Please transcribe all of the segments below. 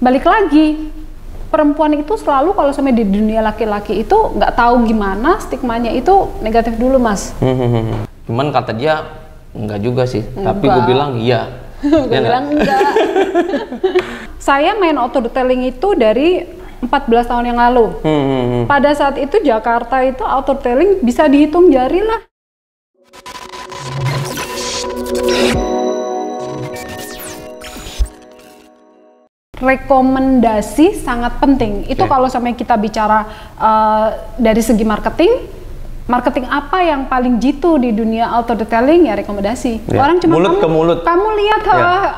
balik lagi, perempuan itu selalu kalau sampai di dunia laki-laki itu nggak tahu gimana, stigmanya itu negatif dulu, Mas. Cuman kata dia enggak juga sih, tapi gue bilang iya. Gue bilang enggak. Saya main auto detailing itu dari 14 tahun yang lalu. Pada saat itu Jakarta itu auto detailing bisa dihitung jari lah. Rekomendasi sangat penting. Itu kalau sampai kita bicara dari segi marketing apa yang paling jitu di dunia auto detailing ya rekomendasi. Orang cuma mulut ke mulut. Kamu lihat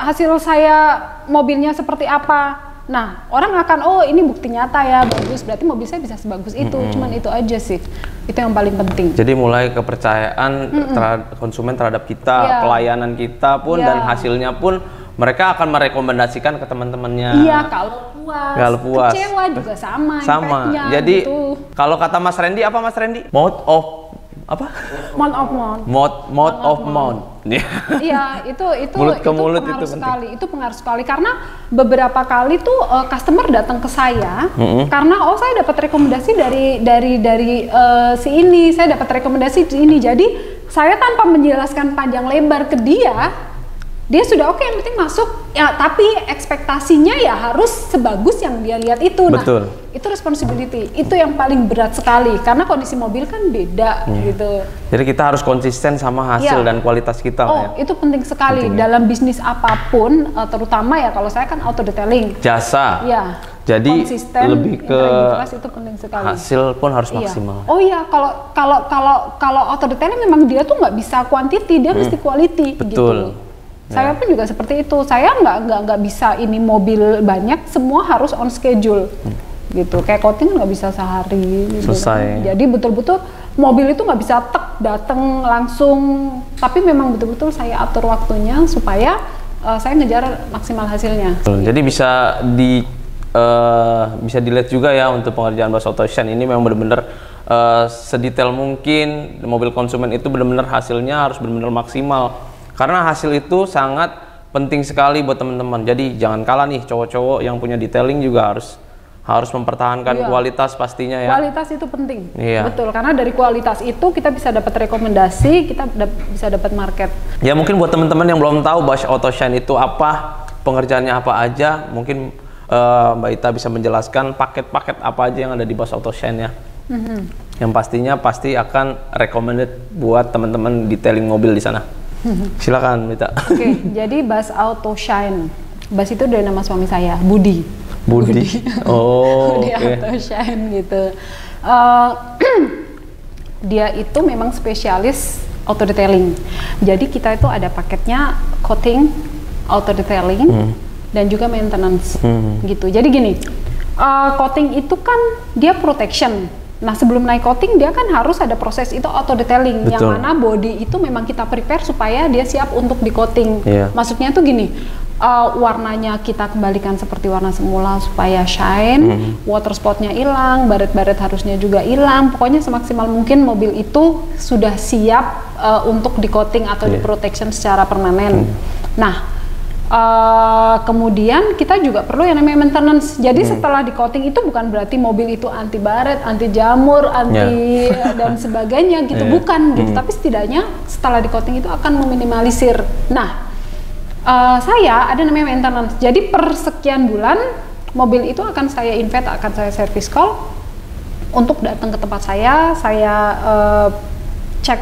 hasil saya mobilnya seperti apa. Nah, orang akan oh ini bukti nyata ya bagus, berarti mobil saya bisa sebagus itu. Cuman itu aja sih. Itu yang paling penting. Jadi mulai kepercayaan konsumen terhadap kita, pelayanan kita pun dan hasilnya pun mereka akan merekomendasikan ke teman-temannya. Iya, kalau puas, kecewa juga sama. Jadi gitu. kalau kata Mas Randy apa Mas Randy? Mouth of mouth. Iya, itu mulut ke mulut pengaruh sekali. Itu pengaruh sekali karena beberapa kali tuh customer datang ke saya karena saya dapat rekomendasi dari si ini, saya dapat rekomendasi ini. Jadi saya tanpa menjelaskan panjang lebar ke dia sudah oke, yang penting masuk ya, tapi ekspektasinya ya harus sebagus yang dia lihat itu. Betul. Nah, itu responsibility, itu yang paling berat sekali karena kondisi mobil kan beda gitu. Jadi kita harus konsisten sama hasil dan kualitas kita. Itu penting sekali dalam bisnis apapun, terutama ya kalau saya kan auto detailing. Jasa. Ya. Jadi konsisten, lebih ke itu penting sekali. Hasil pun harus maksimal. Oh iya, kalau auto detailing memang dia tuh nggak bisa quantity, dia mesti quality. Betul. Gitu. Saya pun juga seperti itu. Saya nggak bisa ini mobil banyak, semua harus on schedule. Gitu. Kayak coating nggak bisa sehari. Gitu. Selesai. Jadi betul-betul mobil itu nggak bisa datang langsung. Tapi memang betul-betul saya atur waktunya supaya saya ngejar maksimal hasilnya. Jadi bisa dilihat juga ya untuk pengerjaan Bas Auto Shine ini memang benar-benar sedetail mungkin. Mobil konsumen itu benar-benar hasilnya harus benar-benar maksimal. Karena hasil itu sangat penting sekali buat teman-teman. Jadi jangan kalah nih, cowok-cowok yang punya detailing juga harus mempertahankan kualitas pastinya ya. Kualitas itu penting. Betul, karena dari kualitas itu kita bisa dapat rekomendasi, kita bisa dapat market. Ya mungkin buat teman-teman yang belum tahu Bas Auto Shine itu apa, pengerjaannya apa aja, mungkin Mbak Ita bisa menjelaskan paket-paket apa aja yang ada di Bas Auto Shine ya. Yang pastinya pasti akan recommended buat teman-teman detailing mobil di sana. Silakan Mita. Oke, jadi Bas Auto Shine. Bas itu dari nama suami saya, Budi. Oh, Budi Auto Shine gitu. Dia itu memang spesialis auto detailing. Jadi kita itu ada paketnya coating, auto detailing, dan juga maintenance gitu. Jadi gini, coating itu kan dia protection. Nah sebelum naik coating dia kan harus ada proses itu auto detailing. Betul. Yang mana body itu memang kita prepare supaya dia siap untuk di coating. Maksudnya tuh gini, warnanya kita kembalikan seperti warna semula supaya shine, water spotnya hilang, baret-baret harusnya juga hilang. Pokoknya semaksimal mungkin mobil itu sudah siap untuk di coating atau di protection secara permanen. Nah kemudian kita juga perlu yang namanya maintenance. Jadi setelah di coating itu bukan berarti mobil itu anti baret, anti jamur, anti dan sebagainya gitu, bukan gitu. Tapi setidaknya setelah di coating itu akan meminimalisir. Nah, saya ada namanya maintenance. Jadi per sekian bulan mobil itu akan saya invite, akan saya service call untuk datang ke tempat saya cek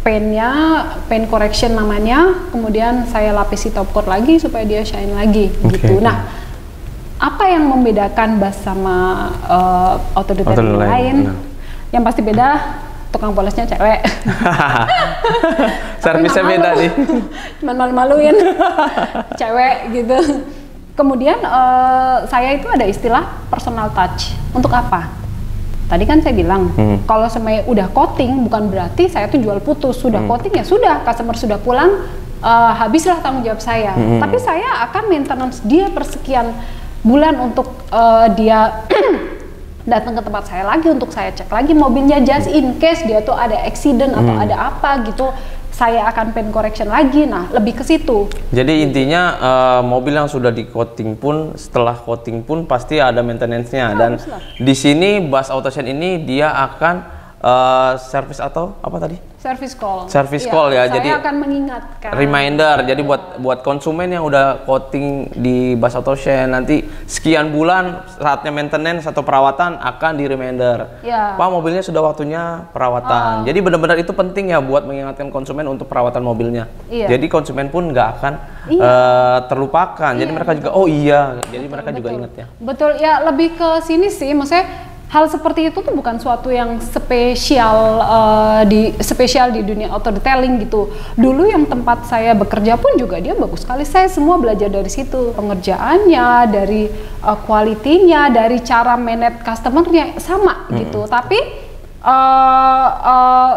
paint correction namanya, kemudian saya lapisi top coat lagi supaya dia shine lagi gitu. Nah, apa yang membedakan Bas sama auto detailing lain? Yang pasti beda, tukang polesnya cewek. Servisnya beda nih. Cuman malu-maluin cewek gitu. Kemudian saya itu ada istilah personal touch. Untuk apa? Tadi kan saya bilang, kalau semuanya udah coating bukan berarti saya tuh jual putus. Sudah coating ya sudah, customer sudah pulang, habislah tanggung jawab saya. Tapi saya akan maintenance dia persekian bulan untuk dia datang ke tempat saya lagi untuk saya cek lagi mobilnya, just in case dia tuh ada accident atau ada apa gitu. saya akan paint correction lagi. Nah, lebih ke situ. Jadi intinya mobil yang sudah di coating pun, setelah coating pun pasti ada maintenance-nya. Dan di sini Bas Auto Shine ini dia akan service atau apa tadi? Service call. Service call ya. Saya Jadi akan mengingatkan. Reminder. Jadi buat konsumen yang udah coating di Bas Auto Shine, nanti sekian bulan saatnya maintenance atau perawatan akan di reminder. Ya. Pak, mobilnya sudah waktunya perawatan. Jadi benar-benar itu penting ya buat mengingatkan konsumen untuk perawatan mobilnya. Iya. Jadi konsumen pun nggak akan terlupakan. Jadi mereka juga jadi mereka juga ingat ya. Betul ya, lebih ke sini sih, maksudnya hal seperti itu tuh bukan suatu yang spesial di dunia auto detailing gitu. Dulu yang tempat saya bekerja pun juga dia bagus sekali. Saya semua belajar dari situ, pengerjaannya, dari quality-nya, dari cara manage customer-nya sama gitu. Tapi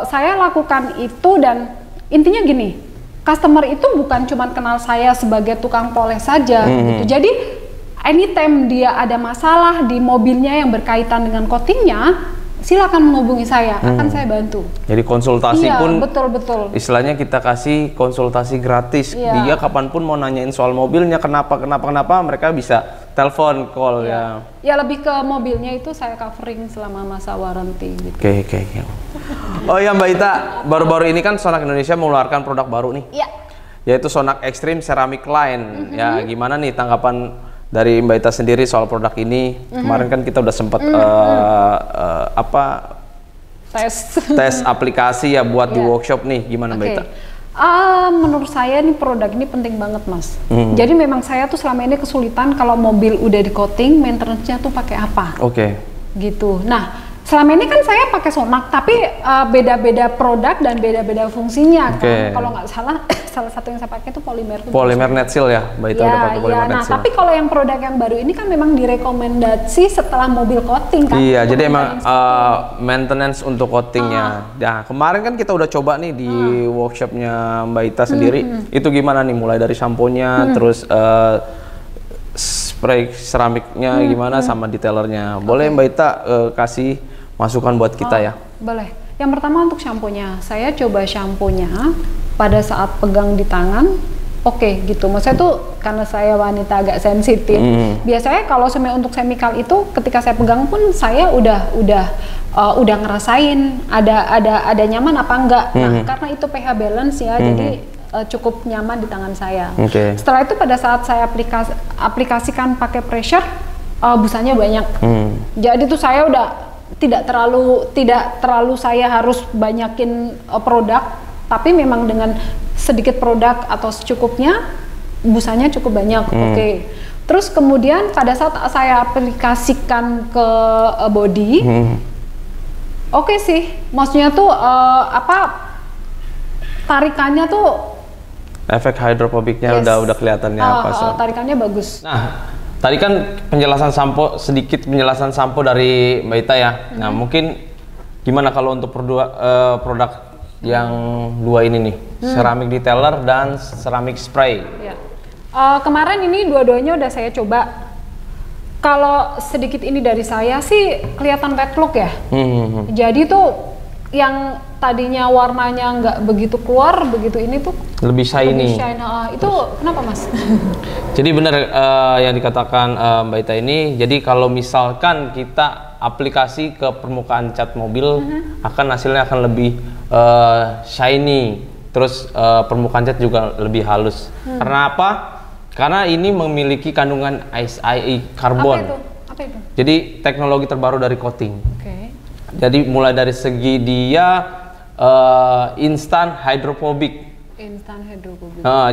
saya lakukan itu dan intinya gini, customer itu bukan cuma kenal saya sebagai tukang poles saja gitu. Jadi anytime dia ada masalah di mobilnya yang berkaitan dengan coatingnya, silakan menghubungi saya, akan saya bantu. Jadi konsultasi pun betul. Istilahnya kita kasih konsultasi gratis. Iya. Dia kapanpun mau nanyain soal mobilnya, kenapa, mereka bisa telepon, call ya. Ya lebih ke mobilnya itu saya covering selama masa warranty gitu. Oke. Oh ya Mbak Ita, baru-baru ini kan Sonac Indonesia mengeluarkan produk baru nih. Iya. Yaitu Sonac Extreme Ceramic Line. Ya gimana nih tanggapan dari Mbak Ita sendiri soal produk ini? Kemarin kan kita udah sempat tes aplikasi ya buat di workshop nih, gimana Mbak Ita? Menurut saya nih produk ini penting banget Mas. Jadi memang saya tuh selama ini kesulitan kalau mobil udah di coating, maintenance-nya tuh pakai apa? Gitu. Nah, selama ini kan saya pakai Sonac, tapi beda-beda produk dan beda-beda fungsinya kan. Kalau nggak salah, salah satu yang saya pakai itu Polymer Net Seal ya, Mbak Ita udah pakai Polymer Net Seal. Tapi kalau yang produk yang baru ini kan memang direkomendasi setelah mobil coating kan. Iya, jadi emang maintenance untuk coatingnya. Nah, kemarin kan kita udah coba nih di workshopnya Mbak Ita sendiri. Itu gimana nih, mulai dari samponya, terus spray ceramiknya gimana sama detailernya. Boleh Mbak Ita kasih masukan buat kita ya? Boleh. Yang pertama untuk shampoo-nya, saya coba shampoo-nya pada saat pegang di tangan, gitu. Maksudnya tuh karena saya wanita agak sensitif. Biasanya kalau untuk chemical itu ketika saya pegang pun saya udah ngerasain ada nyaman apa enggak. Nah, karena itu pH balance ya, jadi cukup nyaman di tangan saya. Setelah itu pada saat saya aplikasikan pakai pressure, busanya banyak. Jadi tuh saya udah tidak terlalu saya harus banyakin produk, tapi memang dengan sedikit produk atau secukupnya busanya cukup banyak. Terus kemudian pada saat saya aplikasikan ke body, sih, maksudnya tuh tarikannya tuh efek hidrofobiknya udah kelihatannya tarikannya bagus. Nah, tadi kan sedikit penjelasan sampo dari Mbak Ita ya. Nah, mungkin gimana kalau untuk produk yang dua ini nih, ceramic detailer dan ceramic spray? Kemarin ini dua-duanya udah saya coba. Kalau sedikit ini dari saya sih kelihatan red look ya. Jadi tuh yang tadinya warnanya nggak begitu keluar, begitu ini tuh lebih shiny. Itu kenapa Mas? Jadi benar yang dikatakan Mbak Ita ini. Jadi kalau misalkan kita aplikasi ke permukaan cat mobil, hasilnya akan lebih shiny. Terus permukaan cat juga lebih halus. Karena apa? Karena ini memiliki kandungan SIE karbon. Apa itu? Jadi teknologi terbaru dari coating. Jadi mulai dari segi dia instant hydrophobic.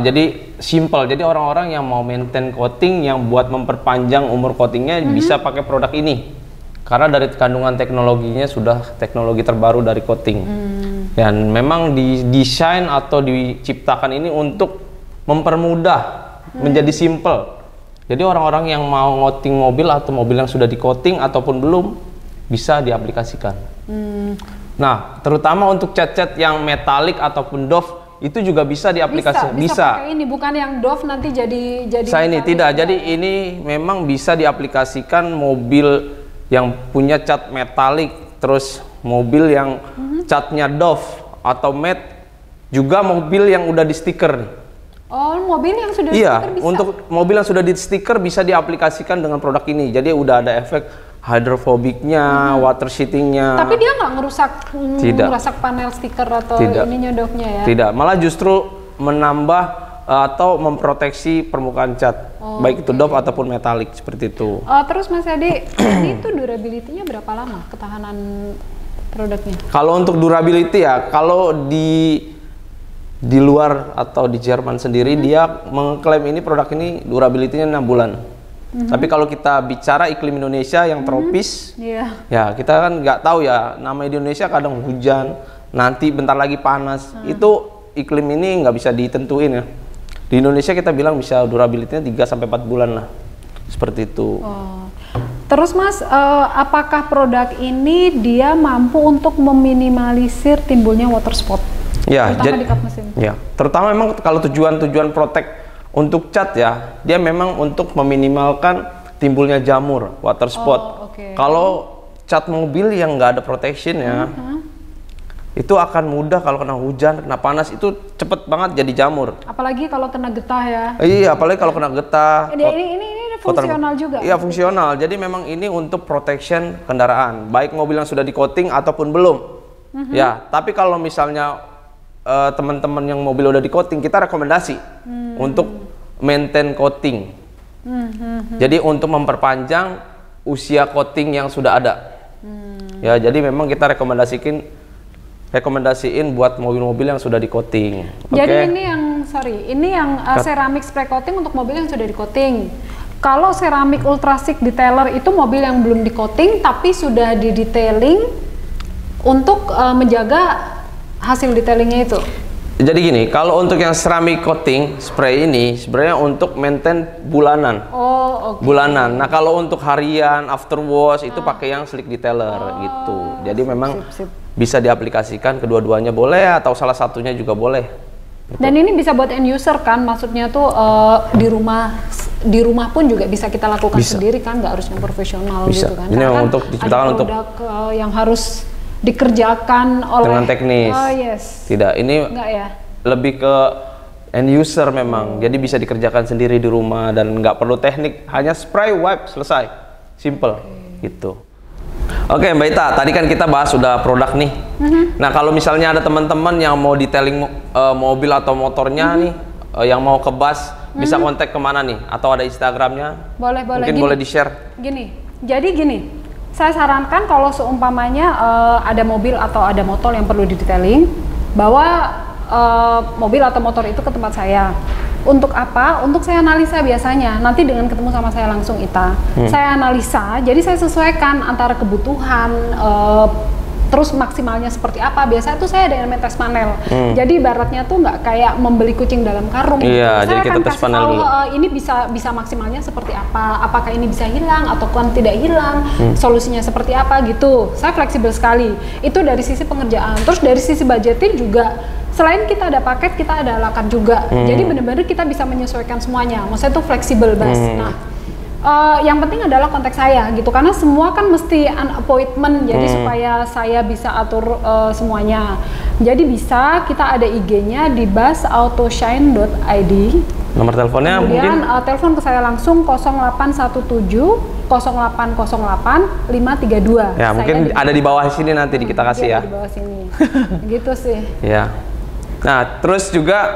Jadi simple. Jadi orang-orang yang mau maintain coating, yang buat memperpanjang umur coatingnya bisa pakai produk ini. Karena dari kandungan teknologinya sudah teknologi terbaru dari coating. Dan memang didesain atau diciptakan ini untuk mempermudah, menjadi simple. Jadi orang-orang yang mau coating mobil atau mobil yang sudah di coating ataupun belum, bisa diaplikasikan. Nah, terutama untuk cat-cat yang metalik ataupun doff itu juga bisa diaplikasikan. Bisa pakai ini, bukan yang doff nanti jadi ini tidak. Jadi ini memang bisa diaplikasikan mobil yang punya cat metalik, terus mobil yang catnya doff atau matte juga mobil yang udah di stiker nih. Oh, mobil yang sudah Iya, stiker bisa? untuk mobil yang sudah di stiker bisa diaplikasikan dengan produk ini. Jadi udah ada efek hydrophobicnya, water sheetingnya. Tapi dia nggak ngerusak panel stiker atau Tidak. ini nyodoknya ya? Tidak, malah justru menambah atau memproteksi permukaan cat, baik itu doff ataupun metalik seperti itu. Terus Mas Adi, ini tuh durability-nya berapa lama ketahanan produknya? Kalau untuk durability ya, kalau di luar atau di Jerman sendiri dia mengklaim ini produk ini durability-nya 6 bulan. Tapi kalau kita bicara iklim Indonesia yang tropis, ya kita kan nggak tahu ya, nama Indonesia kadang hujan, nanti bentar lagi panas. Itu iklim ini nggak bisa ditentuin ya. Di Indonesia kita bilang bisa durability-nya 3-4 bulan lah. Seperti itu. Terus Mas, apakah produk ini dia mampu untuk meminimalisir timbulnya water spot? Ya, terutama di kap mesin. Ya, terutama memang kalau tujuan protect untuk cat ya, dia memang untuk meminimalkan timbulnya jamur, water spot. Kalau cat mobil yang nggak ada protection ya, itu akan mudah kalau kena hujan, kena panas itu cepet banget jadi jamur. Apalagi kalau kena getah ya. Iya, apalagi kalau kena getah. Ini fungsional juga. Iya, fungsional. Jadi memang ini untuk protection kendaraan, baik mobil yang sudah di coating ataupun belum. Ya, tapi kalau misalnya teman-teman yang mobil udah di coating, kita rekomendasi untuk maintain coating. Jadi untuk memperpanjang usia coating yang sudah ada. Ya, jadi memang kita rekomendasiin buat mobil-mobil yang sudah di coating. Jadi ini yang ceramic spray coating untuk mobil yang sudah di coating. Kalau ceramic ultrasik detailer itu mobil yang belum di coating tapi sudah di detailing untuk menjaga hasil detailingnya itu. Jadi gini, kalau untuk yang ceramic coating spray ini sebenarnya untuk maintain bulanan. Bulanan. Nah, kalau untuk harian after wash itu pakai yang slick detailer gitu. Jadi memang bisa diaplikasikan kedua-duanya boleh atau salah satunya juga boleh. Dan ini bisa buat end user kan, maksudnya tuh di rumah pun juga bisa kita lakukan sendiri kan, nggak harus yang profesional gitu kan. Ini kan untuk diciptakan untuk yang harus dikerjakan oleh dengan teknis. Tidak, ini enggak ya? Lebih ke end user memang. Jadi bisa dikerjakan sendiri di rumah dan nggak perlu teknik, hanya spray wipe selesai. Simple gitu. Oke, Mbak Ita, tadi kan kita bahas sudah produk nih. Nah, kalau misalnya ada teman-teman yang mau detailing mobil atau motornya nih, yang mau kebas, bisa kontak kemana nih? Atau ada Instagramnya? Boleh. Mungkin boleh di-share. Jadi gini, saya sarankan kalau seumpamanya ada mobil atau ada motor yang perlu di-detailing, bawa mobil atau motor itu ke tempat saya. Untuk apa? Untuk saya analisa biasanya. Nanti dengan ketemu sama saya langsung Ita, saya analisa. Jadi saya sesuaikan antara kebutuhan, terus maksimalnya seperti apa. Biasanya tuh saya ada elemen tes panel. Jadi ibaratnya tuh nggak kayak membeli kucing dalam karung. Iya, gitu. Saya jadi kita akan tes kasih panel tahu dulu. ini bisa maksimalnya seperti apa. Apakah ini bisa hilang atau kan tidak hilang? Solusinya seperti apa gitu. Saya fleksibel sekali. Itu dari sisi pengerjaan. Terus dari sisi budgeting juga. Selain kita ada paket, kita ada ala carte juga. Jadi benar-benar kita bisa menyesuaikan semuanya. Maksudnya itu fleksibel, Bas. Nah, yang penting adalah kontak saya gitu, karena semua kan mesti an appointment. Jadi supaya saya bisa atur semuanya. Jadi bisa kita ada IG-nya di basautosshine.id. Nomor teleponnya kemudian mungkin? Telepon ke saya langsung 0817 0808 532. Ya, mungkin ada di bawah sini nanti kita kasih ya. Di bawah sini. Gitu sih. Ya. Nah, terus juga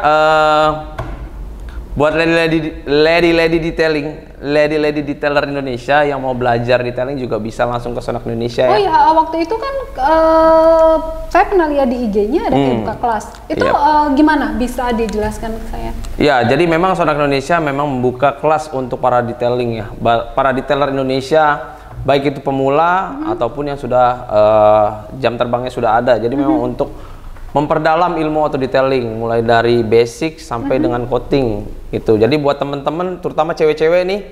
buat lady detailer Indonesia yang mau belajar detailing juga bisa langsung ke Sonak Indonesia ya. Oh iya, waktu itu kan saya pernah lihat di IG-nya ada kayak buka kelas. Itu gimana? Bisa dijelaskan ke saya? Ya, jadi memang Sonak Indonesia memang membuka kelas untuk para detailing ya. Para detailer Indonesia, baik itu pemula ataupun yang sudah jam terbangnya sudah ada. Jadi memang untuk memperdalam ilmu auto detailing mulai dari basic sampai dengan coating gitu. Jadi buat teman-teman terutama cewek-cewek nih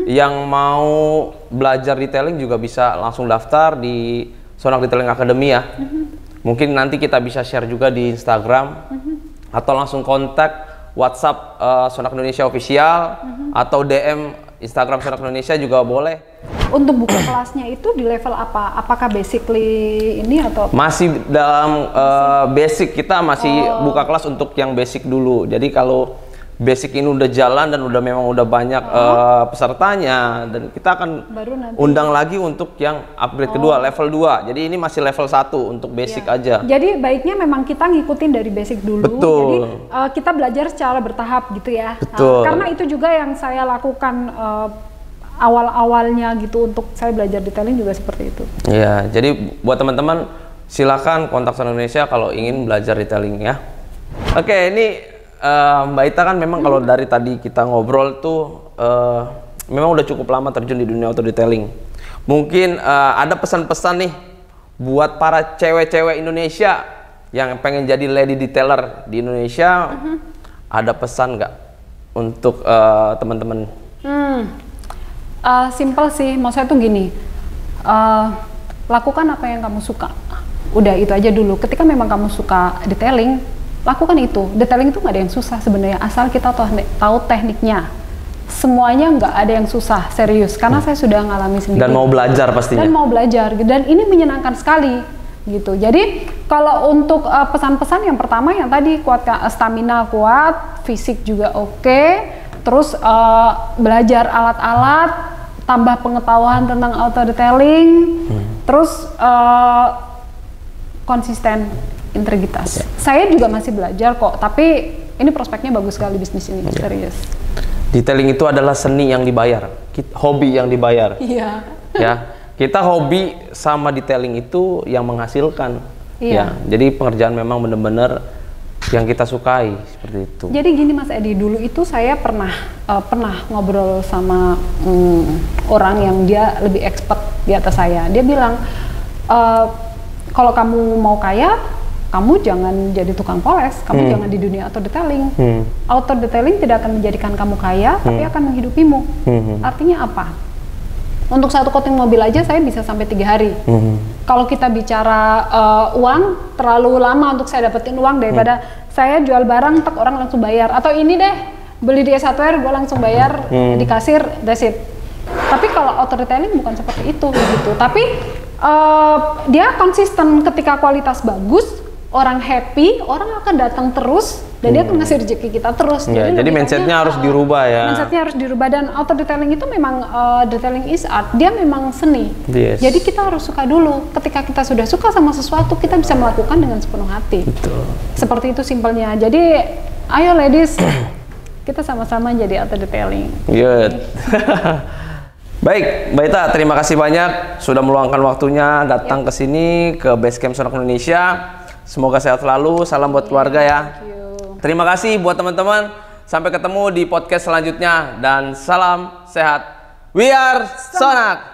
yang mau belajar detailing juga bisa langsung daftar di Sonak Detailing Academy ya. Mungkin nanti kita bisa share juga di Instagram atau langsung kontak WhatsApp Sonak Indonesia Official atau DM Instagram Sonak Indonesia juga boleh. Untuk buka kelasnya itu di level apa? Apakah basically ini atau? Masih dalam basic, kita masih buka kelas untuk yang basic dulu. Jadi kalau basic ini udah jalan dan memang udah banyak pesertanya, dan kita akan undang lagi untuk yang upgrade kedua, level 2. Jadi ini masih level 1 untuk basic aja. Jadi baiknya memang kita ngikutin dari basic dulu. Betul. Jadi kita belajar secara bertahap gitu ya. Betul. Karena itu juga yang saya lakukan awal-awalnya gitu, untuk saya belajar detailing juga seperti itu. Iya, jadi buat teman-teman silakan kontak Sonak Indonesia kalau ingin belajar detailing ya. Oke, ini Mbak Ita kan memang kalau dari tadi kita ngobrol tuh memang udah cukup lama terjun di dunia auto detailing. Mungkin ada pesan-pesan nih buat para cewek-cewek Indonesia yang pengen jadi lady detailer di Indonesia. Ada pesan nggak untuk teman-teman? Simple sih, maksudnya tuh gini, lakukan apa yang kamu suka. Udah itu aja dulu. Ketika memang kamu suka detailing, lakukan itu. Detailing itu nggak ada yang susah sebenarnya, asal kita tahu tekniknya. Semuanya nggak ada yang susah, serius. Karena saya sudah ngalami sendiri. Dan mau belajar pastinya. Dan mau belajar, dan ini menyenangkan sekali gitu. Jadi kalau untuk pesan-pesan yang pertama yang tadi, kuatkan stamina, kuat, fisik juga oke. Terus belajar alat-alat, tambah pengetahuan tentang auto detailing, terus konsisten, integritas. Saya juga masih belajar kok, tapi ini prospeknya bagus sekali bisnis ini, serius. Detailing itu adalah seni yang dibayar, hobi yang dibayar. Iya. Ya, kita hobi sama detailing itu yang menghasilkan. Iya. Ya, jadi pekerjaan memang benar-benar yang kita sukai, seperti itu. Jadi gini Mas Edi, dulu itu saya pernah ngobrol sama orang yang dia lebih expert di atas saya. Dia bilang, kalau kamu mau kaya, kamu jangan jadi tukang poles, kamu jangan di dunia auto detailing. Auto detailing tidak akan menjadikan kamu kaya, tapi akan menghidupimu. Artinya apa? Untuk satu coating mobil aja saya bisa sampai 3 hari. Kalau kita bicara uang, terlalu lama untuk saya dapetin uang daripada saya jual barang, tak orang langsung bayar. Atau ini deh, beli di S1R, gue langsung bayar di kasir, that's it. Tapi kalau auto detailing bukan seperti itu gitu. Tapi dia konsisten, ketika kualitas bagus, orang happy, orang akan datang terus, dan dia akan ngasih rezeki kita terus. Ya, jadi mindsetnya harus dirubah ya. Mindsetnya harus dirubah, dan auto detailing itu memang detailing is art, dia memang seni. Yes. Jadi kita harus suka dulu. Ketika kita sudah suka sama sesuatu, kita bisa melakukan dengan sepenuh hati. Betul. Seperti itu simpelnya. Jadi ayo ladies, kita sama-sama jadi auto detailing. Good. Baik, Mbak Ita, terima kasih banyak sudah meluangkan waktunya datang ke sini ke Basecamp Sonak Indonesia. Semoga sehat selalu, salam buat keluarga ya. Terima kasih buat teman-teman. Sampai ketemu di podcast selanjutnya dan salam sehat. We are Sonak.